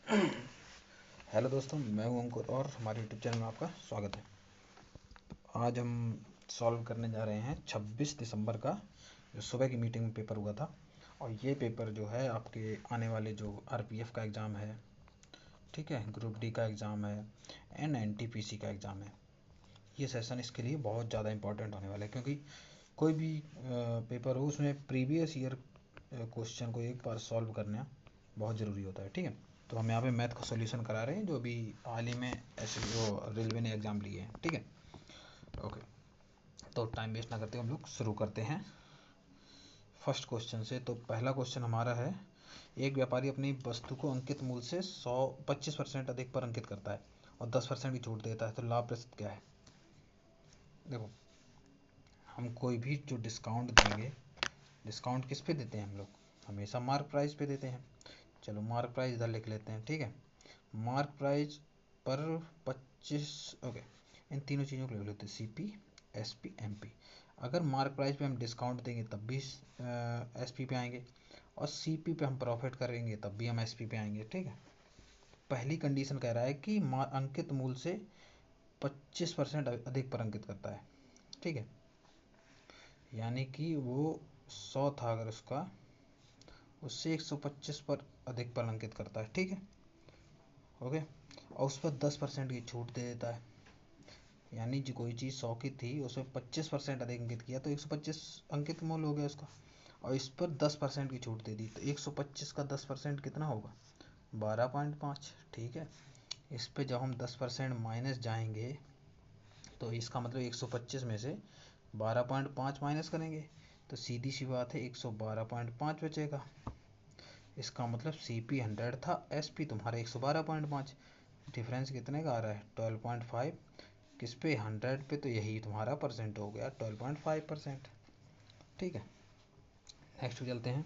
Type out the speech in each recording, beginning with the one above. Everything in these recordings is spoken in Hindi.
हेलो दोस्तों, मैं हूं अंकुर और हमारे यूट्यूब चैनल में आपका स्वागत है। आज हम सॉल्व करने जा रहे हैं 26 दिसंबर का जो सुबह की मीटिंग में पेपर हुआ था। और ये पेपर जो है आपके आने वाले जो आरपीएफ का एग्ज़ाम है, ठीक है, ग्रुप डी का एग्ज़ाम है एंड एनटीपीसी का एग्ज़ाम है। ये सेशन इसके लिए बहुत ज़्यादा इंपॉर्टेंट होने वाला है, क्योंकि कोई भी पेपर हो उसमें प्रीवियस ईयर क्वेश्चन को एक बार सॉल्व करना बहुत ज़रूरी होता है। ठीक है, तो हम यहाँ पे मैथ का सॉल्यूशन करा रहे हैं जो अभी हाल ही में ऐसे जो रेलवे ने एग्ज़ाम लिए हैं। ठीक है, ओके, तो टाइम वेस्ट ना करते हम लोग शुरू करते हैं फर्स्ट क्वेश्चन से। तो पहला क्वेश्चन हमारा है, एक व्यापारी अपनी वस्तु को अंकित मूल्य से 25% अधिक पर अंकित करता है और 10% की छूट देता है, तो लाभ प्रतिशत क्या है। देखो, हम कोई भी जो डिस्काउंट देंगे, डिस्काउंट किस पे देते हैं हम लोग, हमेशा मार्क प्राइस पे देते हैं। चलो मार्क प्राइस इधर लिख लेते हैं। ठीक है, मार्क प्राइस पर 25, ओके, इन तीनों चीज़ों को लिख लेते हैं, सीपी, एसपी, एमपी। अगर मार्क प्राइस पे हम डिस्काउंट देंगे तब भी एसपी पे आएंगे, और सीपी पे हम प्रॉफिट करेंगे तब भी हम एसपी पे आएंगे। ठीक है, पहली कंडीशन कह रहा है कि अंकित मूल्य से 25% अधिक पर अंकित करता है। ठीक है, यानी कि वो 100 था, अगर उसका उससे 125 पर अधिक पर अंकित करता है। ठीक है, ओके, और उस पर 10% की छूट दे देता है। यानी जो कोई चीज़ 100 की थी उसमें 25% अधिक अंकित किया तो 125 अंकित मूल्य हो गया उसका, और इस पर 10% की छूट दे दी तो 125 का 10% कितना होगा, 12.5। ठीक है, इस पे जब हम 10% माइनस जाएंगे तो इसका मतलब 125 में से 12.5 माइनस करेंगे तो सीधी सी बात है 112.5 बचेगा। इसका मतलब CP 100 था, SP तुम्हारा 112.5। डिफरेंस कितने का आ रहा है, 12.5। किस पे, 100 पे, तो यही तुम्हारा परसेंट हो गया, 12.5%। ठीक है, नेक्स्ट पे चलते हैं।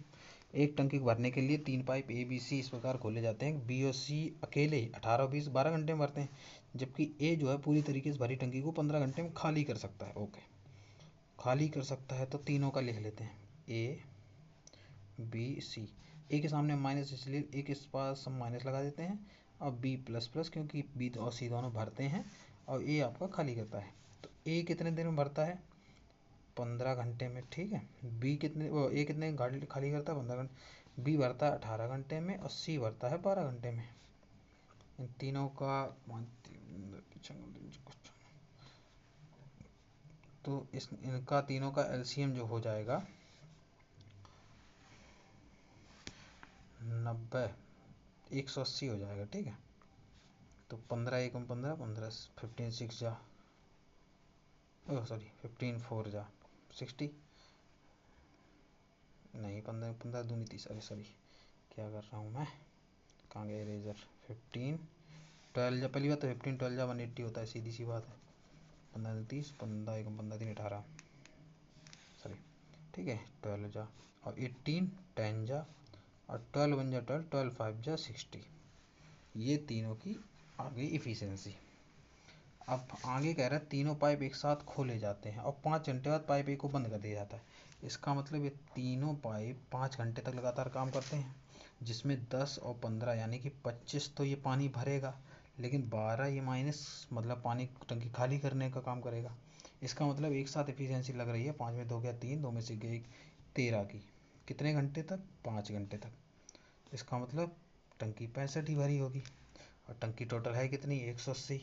एक टंकी को भरने के लिए 3 पाइप ABC इस प्रकार खोले जाते हैं, B और C अकेले 18 20 12 घंटे में भरते हैं, जबकि A जो है पूरी तरीके से भरी टंकी को 15 घंटे में खाली कर सकता है। ओके, खाली कर सकता है तो तीनों का लिख लेते हैं, ABC। ए के सामने माइनस, इसलिए ए के पास हम माइनस लगा देते हैं, और B प्लस प्लस, क्योंकि B और C दोनों भरते हैं और ए आपका खाली करता है। तो ए कितने देर में भरता है, 15 घंटे में। ठीक है, बी कितने, वो ए कितने खाली करता है, 15 घंटे। बी भरता है 18 घंटे में और सी भरता है 12 घंटे में। इन तीनों का तो इनका तीनों का एलसीएम जो हो जाएगा 90, 180 हो जाएगा। ठीक है, तो 15 एक 15, 15 15 6 जा, सॉरी 15 4 जा 60, नहीं 15 15 दूनी 30, अरे सॉरी क्या कर रहा हूँ मैं, कहाँ गया इरेजर। 15 12 जा, पहली बात तो 15 12 जा 180 होता है, सीधी सी बात है। 15 30, 15 एक 15 3 18, सॉरी। ठीक है, 12 जा और 18 10 जा, और 12 1 जा 12, 12 5 जा 60। ये तीनों की आ गई इफ़िशेंसी। अब आगे कह रहा है तीनों पाइप एक साथ खोले जाते हैं और 5 घंटे बाद पाइप एक को बंद कर दिया जाता है। इसका मतलब ये तीनों पाइप 5 घंटे तक लगातार काम करते हैं, जिसमें 10 और 15 यानी कि 25 तो ये पानी भरेगा, लेकिन 12 ये माइनस, मतलब पानी टंकी खाली करने का काम करेगा। इसका मतलब एक साथ एफिशिएंसी लग रही है, 5 में 2 गया 3, 2 में से गई 13 की, कितने घंटे तक, 5 घंटे तक। इसका मतलब टंकी 65 ही भरी होगी, और टंकी टोटल है कितनी, 180।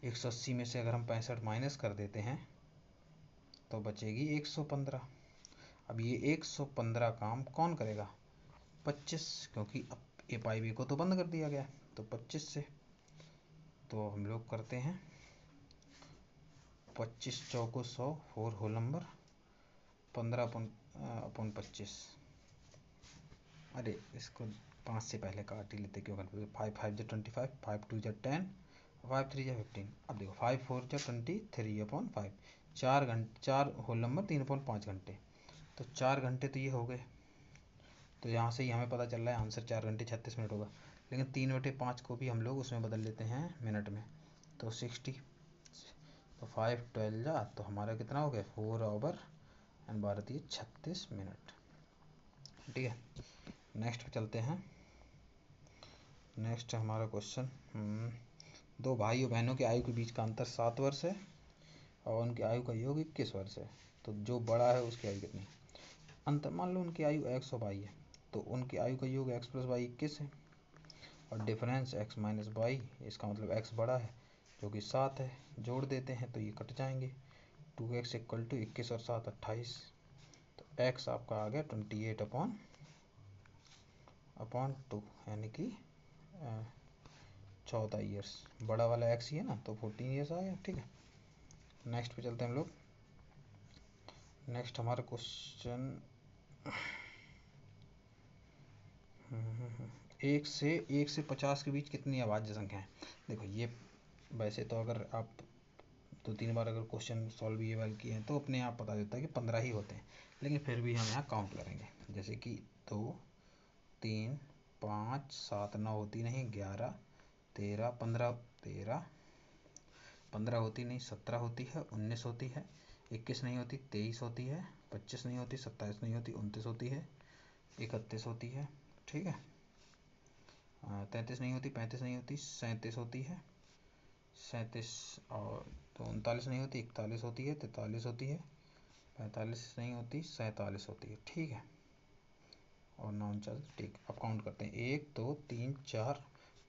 180 में से अगर हम 65 माइनस कर देते हैं तो बचेगी 115। अब ये 115 काम कौन करेगा, 25, क्योंकि अब ए पाई बी को तो बंद कर दिया गया, तो 25 से तो हम लोग करते हैं 25 चौको 100, 4 होल नंबर, 15 अपन 25, अरे इसको 5 से पहले काट ही लेते, क्यों कंफ्यूज, 5 5 जा 25, 5 2 जा 10, 5 3 जा 15। अब देखो 5 4 जा 23 अपॉन 5, 4 घंटे, 4 होल नंबर 3 अपॉन 5 घंटे, तो 4 घंटे तो ये हो गए। तो यहाँ से ही हमें पता चल रहा है आंसर 4 घंटे 36 मिनट होगा, लेकिन 3/5 को भी हम लोग उसमें बदल लेते हैं मिनट में, तो 60। तो 5 12 जा, तो हमारा कितना हो गया, 4 आवर एंड 12 36 मिनट। ठीक है, नेक्स्ट पे चलते हैं। नेक्स्ट है हमारा क्वेश्चन, दो भाइयों बहनों के आयु के बीच का अंतर 7 वर्ष है और उनकी आयु का योग 21 वर्ष है, तो जो बड़ा है उसकी आयु कितनी है। अंतर, मान लो उनकी आयु x और y है, तो उनकी आयु का योग x प्लस वाई 21 है और डिफरेंस x माइनस वाई, इसका मतलब x बड़ा है जो कि 7 है। जोड़ देते हैं तो ये कट जाएंगे, 2x इक्वल टू 21 और 7 28, तो x आपका आ गया 28 अपॉन 2 यानी कि 14 ईयर्स। बड़ा वाला x ही है ना, तो 14 ईयर्स आ गया। ठीक है, नेक्स्ट पे चलते हैं हम लोग। नेक्स्ट हमारा क्वेश्चन, 1 से 50 के बीच कितनी अभाज्य संख्या है। देखो ये वैसे तो अगर आप 2-3 बार अगर क्वेश्चन सॉल्व ये वाले किए हैं तो अपने आप पता चलता है कि 15 ही होते हैं, लेकिन फिर भी हम यहाँ काउंट करेंगे। जैसे कि 2 3 5 7 9 होती नहीं, 11 13 15 होती नहीं, 17 होती है, 19 होती है, 21 नहीं होती, 23 होती है, 25 नहीं होती, 27 नहीं होती, 29 होती है, 31 होती है। ठीक है, 33 नहीं होती, 35 नहीं होती, 37 होती है, 37 और तो 39 नहीं होती, 41 होती है, 43 होती है, 45 नहीं होती, 47 होती है। ठीक है, और 49। ठीक, अब काउंट करते हैं, 1 2 3 4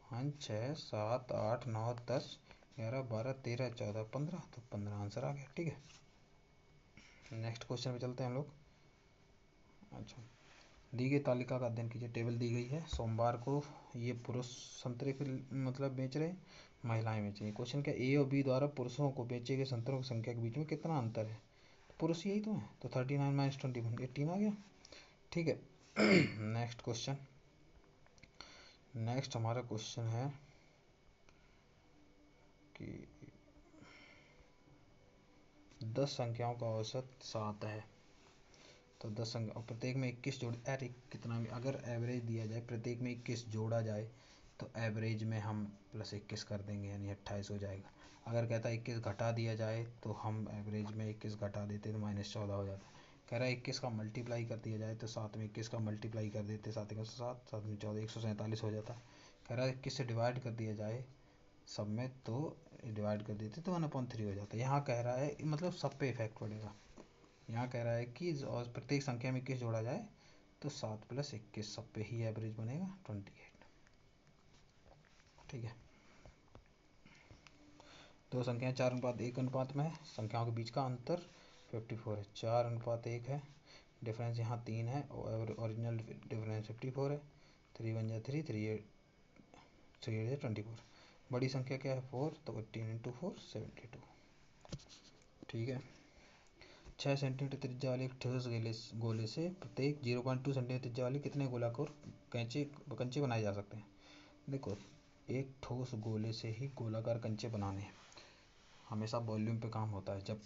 5 6 7 8 9 10 11 12 13 14 15, तो 15 आंसर आ गया। ठीक है, नेक्स्ट क्वेश्चन पे चलते हैं हम लोग। अच्छा, दी गई तालिका का अध्ययन कीजिए। टेबल दी गई है, सोमवार को ये पुरुष संतरे मतलब बेच रहे, महिलाएं बेच रही। क्वेश्चन क्या, ए और बी द्वारा पुरुषों को बेचे गए संतरों की संख्या के बीच में कितना अंतर है। पुरुष यही तो है, तो 39 माइनस 21 18 आ गया। ठीक है, नेक्स्ट क्वेश्चन। नेक्स्ट हमारा क्वेश्चन है कि 10 संख्याओं का औसत 7 है, तो 10 संख्या प्रत्येक में 21 जोड़, अरे कितना भी अगर एवरेज दिया जाए, प्रत्येक में 21 जोड़ा जाए तो एवरेज में हम प्लस 21 कर देंगे यानी 28 हो जाएगा। अगर कहता है 21 घटा दिया जाए तो हम एवरेज में 21 घटा देते तो -14 हो जाता। कह रहा है 21 का मल्टीप्लाई कर दिया जाए तो 7 में 21 का मल्टीप्लाई कर देते, 7 में 7 7 में 14 147 हो जाता। कह रहा है 21 से डिवाइड कर दिया जाए सब में तो डिवाइड कर देते तो 1/3 हो जाता। यहाँ कह रहा है मतलब सब पे इफेक्ट पड़ेगा। यहाँ कह रहा है कि और प्रत्येक संख्या में 21 जोड़ा जाए तो 7 + 21 सब पे ही एवरेज बनेगा 28। ठीक है, दो संख्याएं 4:1 अनुपात में है, संख्याओं के बीच का अंतर 54 है। 4:1 है, डिफरेंस यहाँ 3 है और ओरिजिनल डिफरेंस 54 है। 3 1 जा 3 3 8 जा 24। बड़ी संख्या क्या है 4, तो 18 × 4 72। ठीक है, 6 सेंटीमीटर त्रिज्या वाले एक ठोस गोले से प्रत्येक 0.2 सेंटीमीटर त्रिज्या वाले कितने गोलाकार कंचे बनाए जा सकते हैं। देखो, एक ठोस गोले से ही गोलाकार कंचे बनाने हैं, हमेशा वॉल्यूम पे काम होता है जब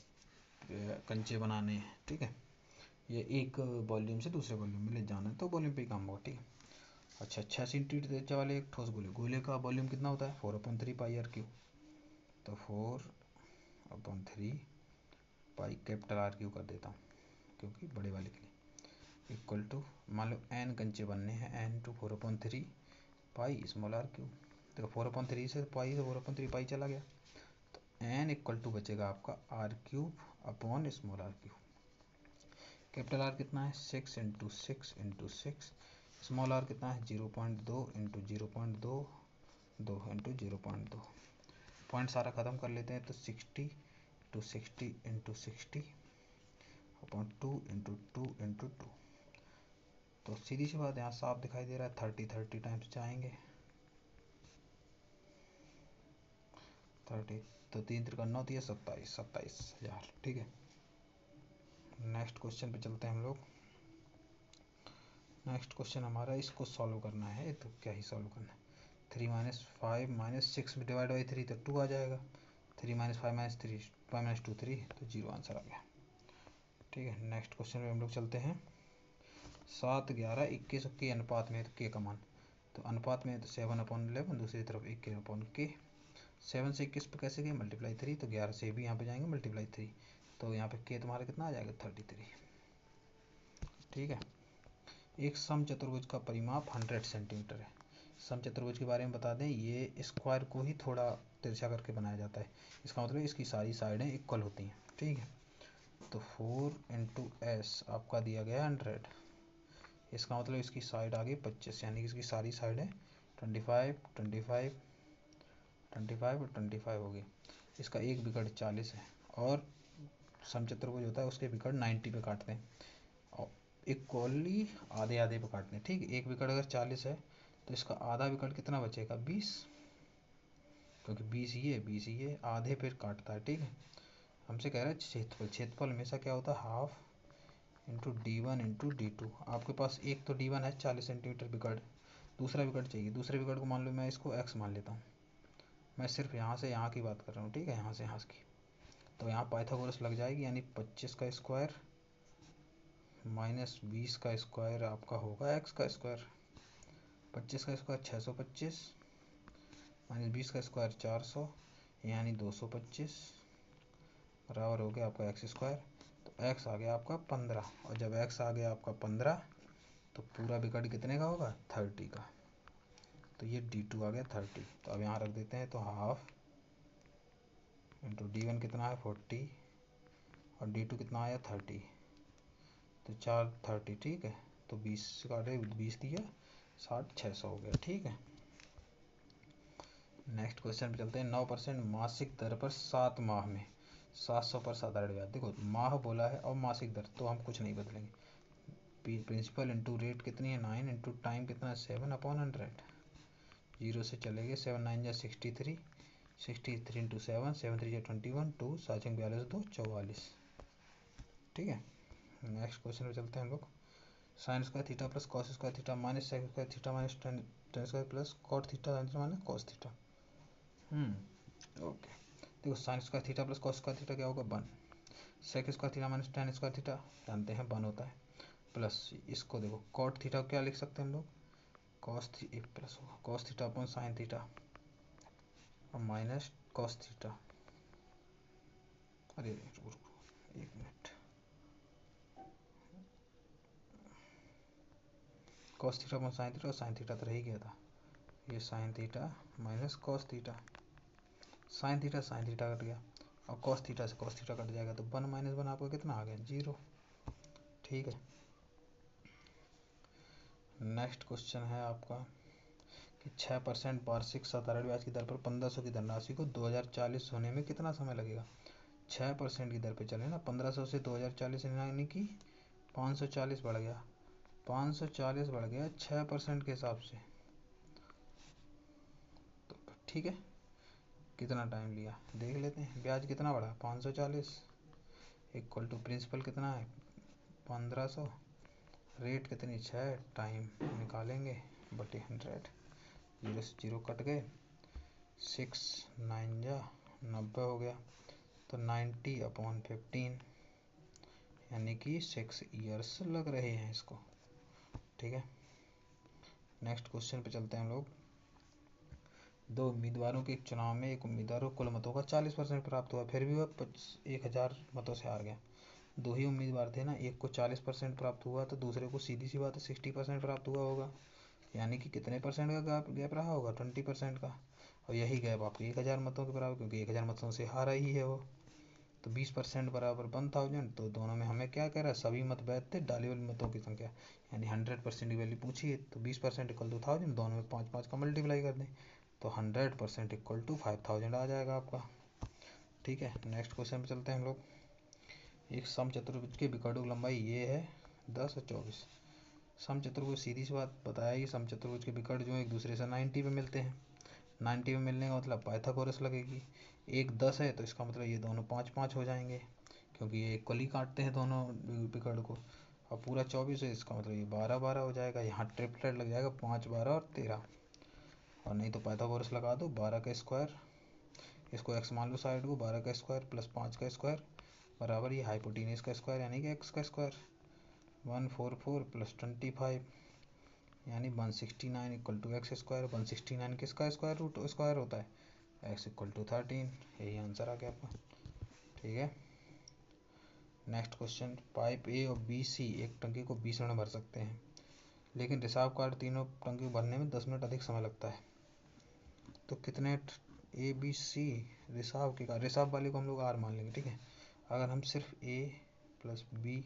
कंचे बनाने हैं। ठीक है, ये एक वॉल्यूम से दूसरे वॉल्यूम में ले जाना है तो वॉल्यूम पे ही काम होगा। ठीक है, अच्छा, 6 सेंटीमीटर त्रिज्या वाले एक ठोस गोले का वॉल्यूम कितना होता है 4/3 पाई r3, तो 4/3 पाई कैपिटल R3 कर देता हूँ क्योंकि बड़े वाले के लिए, इक्वल टू मान लो n कंचे बनने हैं, n × 4/3 पाई स्मॉल r3। देखो 4/3 से पाई से 4/3 पाई चला गया, तो n इक्वल टू बचेगा आपका r³ upon small r³। Capital R कितना है 6 × 6 × 6, स्मॉल r कितना है 0.2 × 0.2 2 × 0.2। पॉइंट सारा ख़त्म कर लेते हैं तो 60 × 60 × 60 अपॉन 2 × 2 × 2। तो सीधी सी बात यहाँ साफ दिखाई दे रहा है, 30 टाइम्स जाएंगे, 30 तो 3 × 9 = 27,000। ठीक है, नेक्स्ट क्वेश्चन पे चलते हैं हम लोग। नेक्स्ट क्वेश्चन हमारा, इसको सॉल्व करना है, तो क्या ही सॉल्व करना है। 3 - 5 - 6 में डिवाइड बाई 3 तो 2 आ जाएगा। 3 - 5 - 3 5 - 2 3, तो 0 आंसर आ गया। ठीक है, नेक्स्ट क्वेश्चन पे हम लोग चलते हैं। 7 11 21 के अनुपात में, तो के का मान, तो अनुपात में तो 7/11, दूसरी तरफ 1/k। 7 से 21 पे कैसे गए मल्टीप्लाई 3, तो 11 से भी यहाँ पे जाएंगे मल्टीप्लाई 3, तो यहाँ पे के तुम्हारा कितना आ जाएगा 33। ठीक है, एक समचतुर्भुज का परिमाप 100 सेंटीमीटर है, समचतुर्भुज के बारे में बता दें, ये स्क्वायर को ही थोड़ा तिरछा करके बनाया जाता है। इसका मतलब इसकी सारी साइडें इक्वल होती हैं, ठीक है। तो 4 इंटू एस आपका दिया गया 100, इसका मतलब इसकी साइड आ गई 25, यानी कि इसकी सारी साइडें 25, 25, 25 और 25 होगी। इसका एक विकर्ण 40 है, और समचतुर्भुज होता है उसके विकर्ण 90 पे काटते हैं और इक्वली आधे आधे पे काटते हैं, ठीक है। एक विकर्ण अगर 40 है तो इसका आधा विकर्ण कितना बचेगा, 20, क्योंकि 20 ये आधे पे काटता है, ठीक है। हमसे कह रहा है क्षेत्रफल, क्षेत्रफल हमेशा क्या होता है, half into d1 into d2। आपके पास एक तो d1 है 40 सेंटीमीटर विकर्ण, दूसरा विकर्ण चाहिए। दूसरे विकर्ण को मान लो मैं इसको x मान लेता हूँ, मैं सिर्फ यहाँ से यहाँ की बात कर रहा हूँ, ठीक है, यहाँ से यहाँ की। तो यहाँ पाइथागोरस लग जाएगी, यानी 25 का स्क्वायर माइनस 20 का स्क्वायर आपका होगा x का स्क्वायर। 25 का स्क्वायर 625 माइनस 20 का स्क्वायर 400, यानी 225 बराबर हो गया आपका एक्स स्क्वायर। तो x आ गया आपका 15, और जब x आ गया आपका 15 तो पूरा विकर्ण कितने का होगा, 30 का। तो ये d2 आ गया 30। तो अब यहाँ रख देते हैं, तो हाफ इंटू d1 कितना है 40 और d2 कितना आया 30, तो 4 30, ठीक है। तो 20 काटे 20 दिया 60, 600 हो गया, ठीक है। नेक्स्ट क्वेश्चन पे चलते हैं। 9% मासिक दर पर 7 माह में 700 पर साधारण ब्याज। देखो माह बोला है और मासिक दर, तो हम कुछ नहीं बदलेंगे। प्रिंसिपल इंटू रेट कितनी है 9 इंटू टाइम कितना है 7/100। 0 से चलेंगे, 7 9 जा 63, 63 इंटू 7, 7 3 जा 21, 2 7 42 2 44, ठीक है। नेक्स्ट क्वेश्चन पे चलते हैं हम लोग। Sine square theta plus cos square theta minus sec square theta minus tan square plus cot theta minus cos theta. Okay, देखो sine square theta plus cos square theta क्या होगा 1, sec square theta minus tan square theta जानते हैं 1 होता है, प्लस इसको देखो कॉट थीटा क्या लिख सकते हैं हम लोग, कॉस प्लस होगा cos theta upon sine theta और माइनस कॉस थीटा। अरे रुको रुको 1 minute, cos theta upon sine theta और साइन थीटा तो रह ही गया था, ये sine theta minus cos theta, sine theta cut गया और कॉस थीटा से कॉस थीटा कट जाएगा, तो 1 माइनस 1 आपको कितना आ गया 0, ठीक है। नेक्स्ट क्वेश्चन है आपका कि 6% वार्षिक साधारण ब्याज की दर पर 1500 की धनराशि को 2040 होने में कितना समय लगेगा। 6% की दर पे चले ना, 1500 से 2040 यानी कि 540 बढ़ गया, 540 बढ़ गया 6% के हिसाब से, तो ठीक है। कितना टाइम लिया देख लेते हैं। ब्याज कितना बढ़ा 540 इक्वल टू प्रिंसिपल कितना है 1500, रेट कितनी 6, टाइम निकालेंगे बटे 100, 0 से 0 कट गए, 6 9 जा 90 हो गया, तो 90/15 यानी कि 6 ईयर्स लग रहे हैं इसको, ठीक है। नेक्स्ट क्वेश्चन पे चलते हैं हम लोग। 2 उम्मीदवारों के एक चुनाव में एक उम्मीदवार को कुल मतों का 40% प्राप्त हुआ, फिर भी वह 1000 मतों से हार गया। 2 ही उम्मीदवार थे ना, एक को 40% प्राप्त हुआ तो दूसरे को सीधी सी बात है 60% प्राप्त हुआ होगा, यानी कि कितने परसेंट का गैप रहा होगा 20% का, और यही गैप आपके 1000 मतों के बराबर, क्योंकि 1000 मतों से हारा ही है वो। तो 20% बराबर 1000, तो दोनों में हमें क्या कह रहा है, सभी मत वैध थे, डाली वाली मतों की संख्या, यानी 100% की वैल्यू पूछी है, तो 20% इक्वल टू 1000, दोनों में 5 5 का मल्टीप्लाई कर दें तो 100% इक्वल टू 5000 आ जाएगा आपका, ठीक है। नेक्स्ट क्वेश्चन पे चलते हैं हम लोग। एक समचतुर्भुज के विकर्णों की लंबाई ये है 10 और 24। समचतुर्भुज सीधी सी बात बताया कि समचतुर्भुज के विकर्ण जो एक दूसरे से 90 पे मिलते हैं, 90 में मिलने का मतलब पाइथागोरस लगेगी। एक 10 है तो इसका मतलब ये दोनों 5 5 हो जाएंगे, क्योंकि ये इक्वल ही काटते हैं दोनों विकर्ण को। और पूरा 24 है, इसका मतलब ये 12 12 हो जाएगा, यहाँ ट्रिपलेट लग जाएगा 5 12 और 13, और नहीं तो पाइथागोरस लगा दो 12 का स्क्वायर, इसको x मान लो साइड को, 12 का स्क्वायर प्लस 5 का स्क्वायर बराबर ये हाइपोटेन्यूज का स्क्वायर यानी कि x का स्क्वायर, 144 प्लस 25 यानी 169 इक्वल टू एक्स स्क्वायर। 169 किसका स्क्वायर रूट स्क्वायर होता है, x इक्वल टू 13, यही आंसर आ गया आपका, ठीक है। नेक्स्ट क्वेश्चन, पाइप ए और बी सी एक टंकी को 20 मिनट भर सकते हैं, लेकिन रिसाव कार्ड तीनों टंकी भरने में 10 मिनट अधिक समय लगता है। तो कितने ए बी सी रिसाव के, रिसाव वाले को हम लोग आर मान लेंगे, ठीक है। अगर हम सिर्फ ए प्लस बी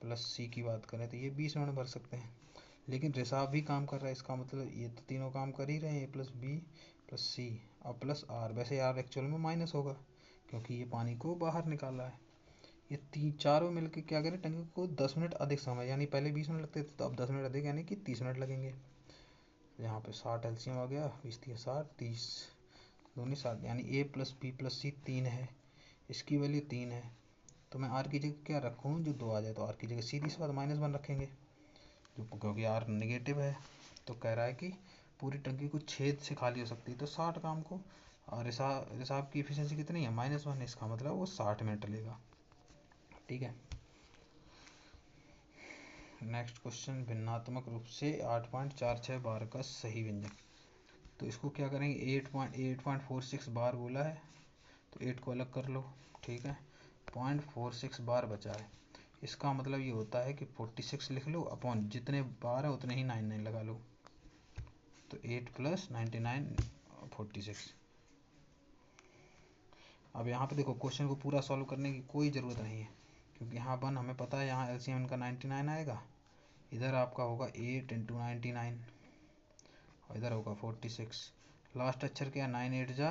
प्लस सी की बात करें तो ये 20 मिनट भर सकते हैं, लेकिन रिसाव भी काम कर रहा है, इसका मतलब ये तो तीनों काम कर ही रहे हैं, ए प्लस बी प्लस सी और प्लस आर। वैसे आर एक्चुअल में माइनस होगा क्योंकि ये पानी को बाहर निकाला है। ये चारों मिलकर क्या करें, टंकी को 10 मिनट अधिक समय, यानी पहले 20 मिनट लगते थे तो अब 10 मिनट अधिक यानी कि 30 मिनट लगेंगे। यहाँ पे 60 एलसीएम आ गया, 20 30 60 30 दूनी 7, यानी ए प्लस बी प्लस सी 3 है, इसकी वैल्यू 3 है। तो मैं आर की जगह क्या रखूँ, जो 2 आ जाए, तो आर की जगह सीधी सी बात -1 रखेंगे, जो क्योंकि आर नेगेटिव है। तो कह रहा है कि पूरी टंकी को छेद से खाली हो सकती है, तो 60 काम को, और रिसाव की एफिशिएंसी कितनी है -1, इसका मतलब वो 60 मिनट लेगा, ठीक है। नेक्स्ट क्वेश्चन, भिन्नात्मक रूप से 8.46 बार का सही व्यंजक। तो इसको क्या करेंगे, 8.46 बार बोला है तो 8 को अलग कर लो, ठीक है। 0.46 बार बचा है, इसका मतलब ये होता है कि 46 लिख लो अपॉन जितने बार है उतने ही 99 लगा लो, तो 8 + 99 46। अब यहाँ पे देखो, क्वेश्चन को पूरा सॉल्व करने की कोई ज़रूरत नहीं है क्योंकि यहाँ 1 हमें पता है, यहाँ एलसीएम इनका 99 आएगा, इधर आपका होगा 8 × 99 और इधर होगा 46। लास्ट अक्षर क्या, 9 8 जा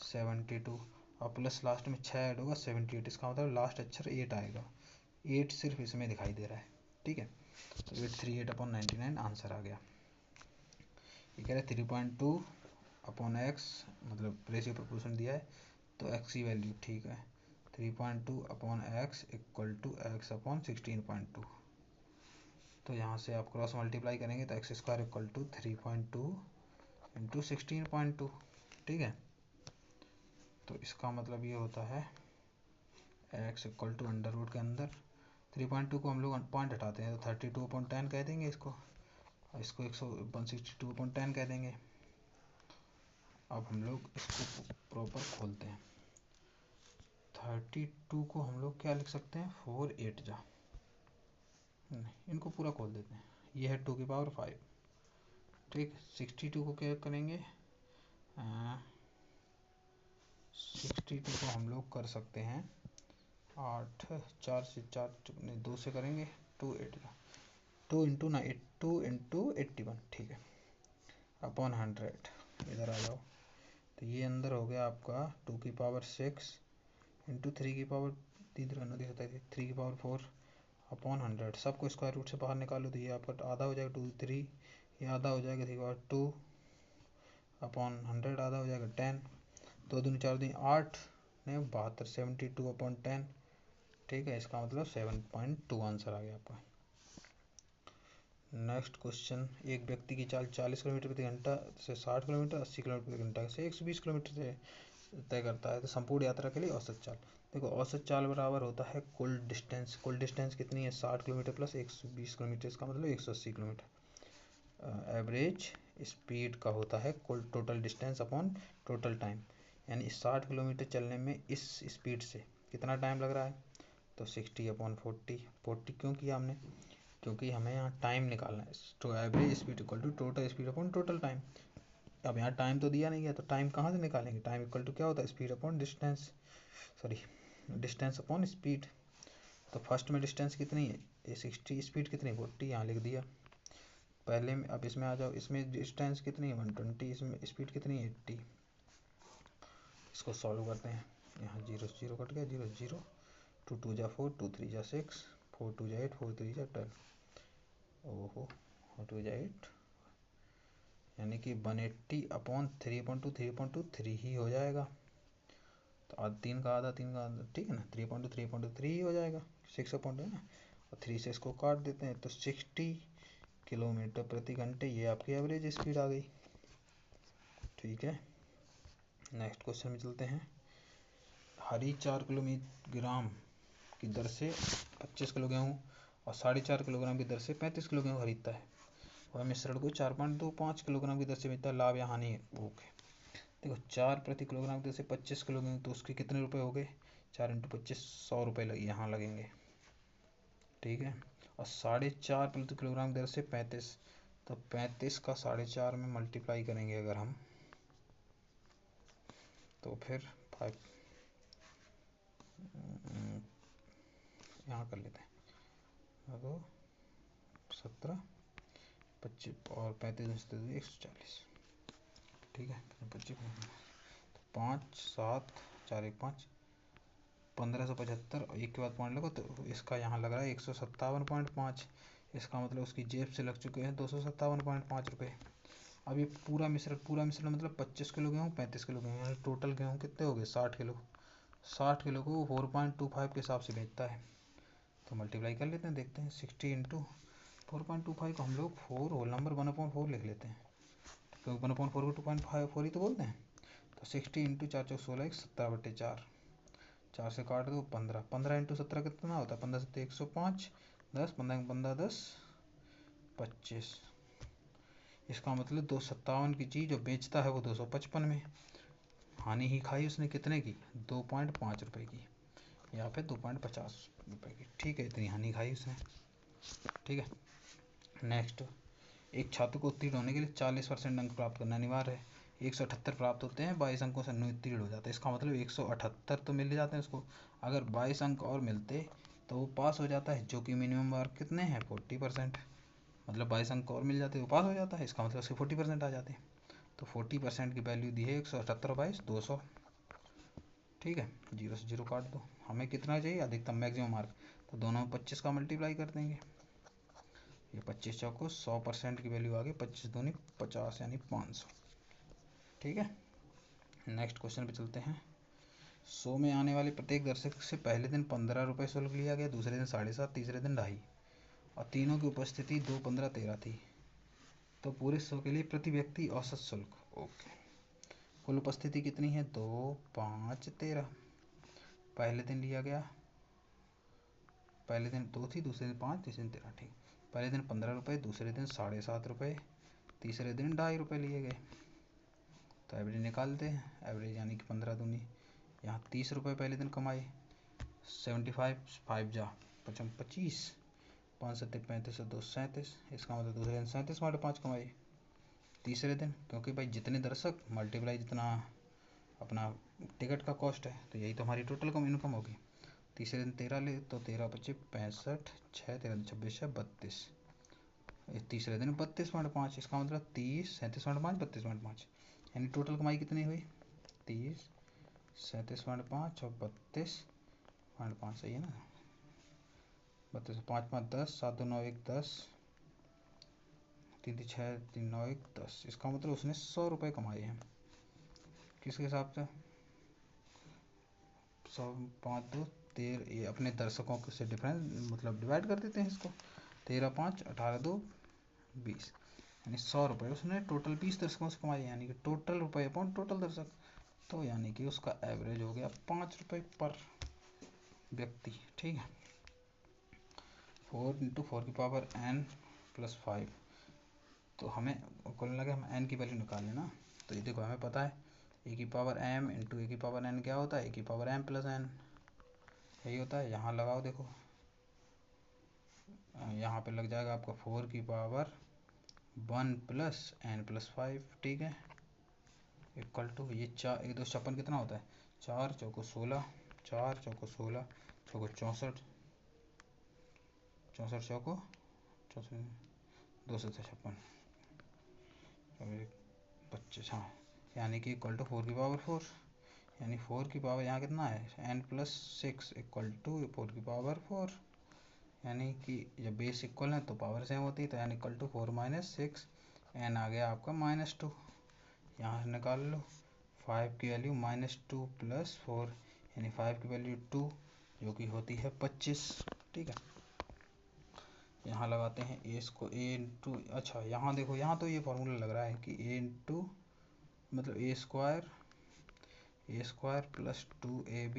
72 और प्लस लास्ट में 6 ऐड होगा 78, इसका मतलब लास्ट अक्षर 8 आएगा, 8 सिर्फ इसमें दिखाई दे रहा है, ठीक है। तो 838/99 आंसर आ गया। ये कह रहे 3.2 अपॉन एक्स, मतलब रेशियो प्रोपोर्शन दिया है तो एक्स की वैल्यू, ठीक है। 3.2 upon X equal to X upon 16.2। तो यहाँ से आप क्रॉस मल्टीप्लाई करेंगे तो X square equal to 3.2 into 16.2, ठीक है। तो इसका मतलब ये होता है X equal to under root के अंदर 3.2 को हम लोग पॉइंट हटाते हैं तो 32/10 कह देंगे इसको, और इसको 162/10 कह देंगे। अब हम लोग इसको प्रॉपर खोलते हैं, 32 को हम लोग क्या लिख सकते हैं, 4 8 जा, नहीं इनको पूरा खोल देते हैं, ये है 2 की पावर 5, ठीक। 62 को क्या करेंगे, 62 को हम लोग कर सकते हैं 8, 4 से 4 नहीं 2 से करेंगे, 2 8 जा 2 इंटू 81, ठीक है, अपॉन 100, इधर आ जाओ। तो ये अंदर हो गया आपका 2 की पावर 6 इंटू 3 की पावर 3 की पावर 4 अपॉन 100, सबको स्क्वायर रूट से बाहर निकालो तो ये आपका आधा हो जाएगा 2 3, ये आधा हो जाएगा 3 की पावर 2 अपॉन 100, आधा हो जाएगा 10, 2 दूनी 4 दूनी 8 नहीं 72, 72/10, ठीक है। इसका मतलब 7.2 आंसर आ गया आपका। नेक्स्ट क्वेश्चन, एक व्यक्ति की चाल 40 किलोमीटर प्रति घंटा से 60 किलोमीटर 80 किलोमीटर प्रति घंटा से 120 किलोमीटर से तय करता है, तो संपूर्ण यात्रा के लिए औसत चाल। देखो औसत चाल बराबर होता है कुल डिस्टेंस, कुल डिस्टेंस कितनी है 60 किलोमीटर प्लस 120 किलोमीटर, इसका मतलब 180 किलोमीटर। एवरेज स्पीड का होता है कुल total distance upon total time, यानी 60 किलोमीटर चलने में इस स्पीड से कितना टाइम लग रहा है, तो 60/40 क्यों किया हमने, क्योंकि हमें यहाँ टाइम निकालना है, तो average speed equal to total speed upon total time. अब यहाँ टाइम तो दिया नहीं है तो टाइम कहाँ से निकालेंगे, टाइम इक्वल टू क्या होता है, speed upon distance, sorry distance upon speed. तो फर्स्ट में डिस्टेंस कितनी है, ये 60, स्पीड कितनी 40, यहाँ लिख दिया पहले में। अब इसमें आ जाओ, इसमें डिस्टेंस कितनी है 120, इसमें स्पीड कितनी है 80। इसको सॉल्व करते हैं, यहाँ 0 0 कट गया, 0 0, 2 2 जा 4, 2 3 जा 6, 4 2 जा 8, 4 3 जा 12, ओहो 4 2 जा 8, यानी कि 180/3.2 3.23 ही हो जाएगा। तो 3 का आधा, 3 का आधा, ठीक है ना, 3.2 ही हो जाएगा, 6 अपॉइंट है ना, और 3 से इसको काट देते हैं तो 60 किलोमीटर प्रति घंटे, ये आपकी एवरेज स्पीड आ गई, ठीक है। नेक्स्ट क्वेश्चन में चलते हैं। हरी 4 किलोग्राम की दर से 25 किलो गेहूँ और 4.5 किलोग्राम की दर से 35 किलो गेहूँ खरीदता है, वह मिश्रण को 4.25 किलोग्राम की दर से बेचता है, लाभ या हानि है। ओके, देखो 4 प्रति किलोग्राम की दर से 25 किलो गेहूँ, तो उसके कितने रुपए हो गए, 4 × 25 100 रुपये लगे, यहाँ लगेंगे, ठीक है। और 4.5 प्रति किलोग्राम दर से 35, तो 35 का 4.5 में मल्टीप्लाई करेंगे अगर हम, तो फिर 5 यहाँ कर लेते हैं, तो 17, 25 और 35 तो 140, ठीक है। 25, 5, 7, 4, 1, 5, 1575 और एक के बाद पॉइंट लगो, तो इसका यहाँ लग रहा है 157.5। इसका मतलब उसकी जेब से लग चुके हैं 257.5 रुपये। अब ये पूरा मिश्रण मतलब 25 किलो गेहूँ, 35 किलो गेहूँ, यानी टोटल गेहूँ कितने हो गए 60 किलो। 60 किलो को 4.25 के हिसाब से बेचता है, तो मल्टीप्लाई कर लेते हैं, देखते हैं। 60 इंटू 4.25 को हम लोग 4 होल नंबर 1/4 लिख लेते हैं, क्योंकि 1/4 को 2.54 ही तो बोलते हैं। तो 60 इंटू 4 चौक 16, 17/4, 4 से काट दो 15, 15 इंटू 17 कितना होता है, 15 से 105, 10, 15 15 10 25। इसका मतलब 257 की चीज़ जो बेचता है वो 255 में। हानि ही खाई उसने कितने की, 2.5 रुपये की, या फिर 2.50 रुपये की, ठीक है, इतनी हानि खाई उसने, ठीक है। नेक्स्ट, एक छात्र को उत्तीर्ण होने के लिए 40% अंक प्राप्त करना अनिवार्य है। 178 प्राप्त होते हैं, 22 अंकों से उत्तीर्ण हो जाता है। इसका मतलब 178 तो मिल जाते हैं उसको, अगर 22 अंक और मिलते तो वो पास हो जाता है, जो कि मिनिमम मार्क कितने हैं 40%, मतलब 22 अंक और मिल जाते वो पास हो जाता है। इसका मतलब उसके 40% आ जाते हैं। तो 40% की वैल्यू दी है 178 22 200, ठीक है। 0 से 0 काट दो, हमें कितना चाहिए अधिकतम मैक्सिमम मार्क, तो दोनों में 25 का मल्टीप्लाई कर देंगे। ये 25 चौको 100% की वैल्यू आ गई, 25 दूनी 50 यानी 500, ठीक है। नेक्स्ट क्वेश्चन पे चलते हैं। शो में आने वाले प्रत्येक दर्शक से पहले दिन 15 रुपये शुल्क लिया गया, दूसरे दिन 7.5, तीसरे दिन 2.5, और तीनों की उपस्थिति 2, 15, 13 थी। तो पूरे शो के लिए प्रति व्यक्ति औसत शुल्क, ओके। कुल उपस्थिति कितनी है, 2, 5, 13। पहले दिन लिया गया, पहले दिन 2 थी, दूसरे दिन 5, तीसरे दिन 13, ठीक। पहले दिन 15 रुपये, दूसरे दिन 7.5 रुपये, तीसरे दिन 2.5 रुपये लिए गए। तो एवरेज निकालते हैं, एवरेज यानी कि 15 दूनी, यहाँ 30 रुपये पहले दिन कमाए, 75, 5 जा 25, 5 सत्ते 35 और 2 37। इसका मतलब दूसरे दिन 37/5 कमाए। तीसरे दिन, क्योंकि भाई जितने दर्शक मल्टीप्लाई जितना अपना टिकट का कॉस्ट है, तो यही तो हमारी टोटल कम इनकम होगी। तीसरे दिन 13 ले, तो 13 25 65, 6 13 26 32। तीसरे दिन 32.5, इसका मतलब 30 37.5 32.5, यानी टोटल कमाई कितनी हुई 30 37.5 और 32.5, सही है ना। 32 5 5 10, 7 2 9 1 10, 3 3 6 3 9 1 10। इसका मतलब उसने 100 रुपये कमाए हैं, किसके हिसाब से, 100 5 2 13, ये अपने दर्शकों से डिफरेंस मतलब डिवाइड कर देते हैं इसको, 13 5 18 2 20, यानी 100 रुपये उसने टोटल 20 दर्शकों से कमाए, यानी कि टोटल रुपये अपॉन टोटल दर्शक, तो यानी कि उसका एवरेज हो गया 5 रुपये पर व्यक्ति, ठीक है। 4 × 4 की पावर n + 5, तो हमें कुल लगे हम n की वैल्यू निकाल लेना। तो ये देखो हमें पता है e की पावर m × e की पावर n क्या होता है, e की पावर m + n, यही होता है। यहाँ लगाओ, देखो यहाँ पे लग जाएगा आपका 4 की पावर 1 + n + 5, ठीक है, इक्वल टू ये 4 1 2 56 कितना होता है, 4 चौको 16, 4 चौको 16 चौको 64, 64 चौको 64 2 से 56 25, हाँ, यानी कि इक्वल टू 4 की पावर 4, यानी 4 की पावर यहाँ कितना है n + 6 इक्वल टू 4 की पावर 4, यानी कि जब बेस इक्वल है तो पावर सेम होती है, तो यानी इक्वल टू 4 - 6, n आ गया आपका -2, यहाँ से निकाल लो। 5 की वैल्यू -2 + 4, यानी 5 की वैल्यू 2, जो कि होती है 25, ठीक है। यहाँ लगाते हैं ए इसको a अच्छा यहाँ देखो, यहाँ तो ये फॉर्मूला लग रहा है कि a मतलब a² + 2ab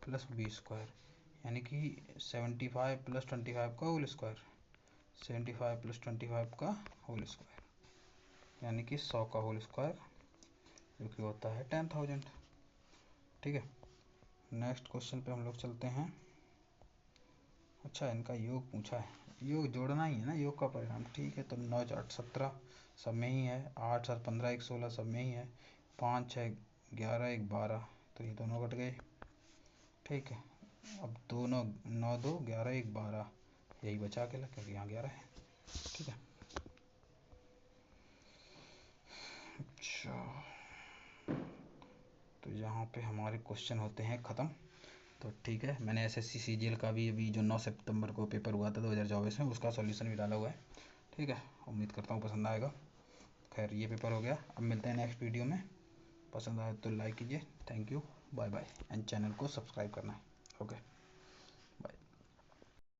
+ b², यानी कि 75 + 25 का होल स्क्वायर, 75 + 25 का होल स्क्वायर, यानी कि 100 का होल स्क्वायर, जो कि होता है 10,000, ठीक है। नेक्स्ट क्वेश्चन पे हम लोग चलते हैं। अच्छा, इनका योग पूछा है, योग जोड़ना ही है ना योग का परिणाम। ठीक है, तो 9 8 17 सब में ही है, 8 7 15 1 16 सब में ही है, 5 6 11 1 12, तो ये दोनों कट गए। ठीक है, अब दोनों 9 2 11 1 12, यही बचा अकेला क्योंकि यहाँ 11 है। ठीक है, अच्छा, तो यहाँ पे हमारे क्वेश्चन होते हैं ख़त्म। तो ठीक है, मैंने एसएससी सीजीएल का भी अभी जो 9 सितंबर को पेपर हुआ था 2024 में, उसका सॉल्यूशन भी डाला हुआ है। ठीक है, उम्मीद करता हूँ पसंद आएगा। खैर, ये पेपर हो गया, अब मिलते हैं नेक्स्ट वीडियो में। पसंद आए तो लाइक कीजिए। Thank you, bye bye, and channel को सब्सक्राइब करना है। ओके।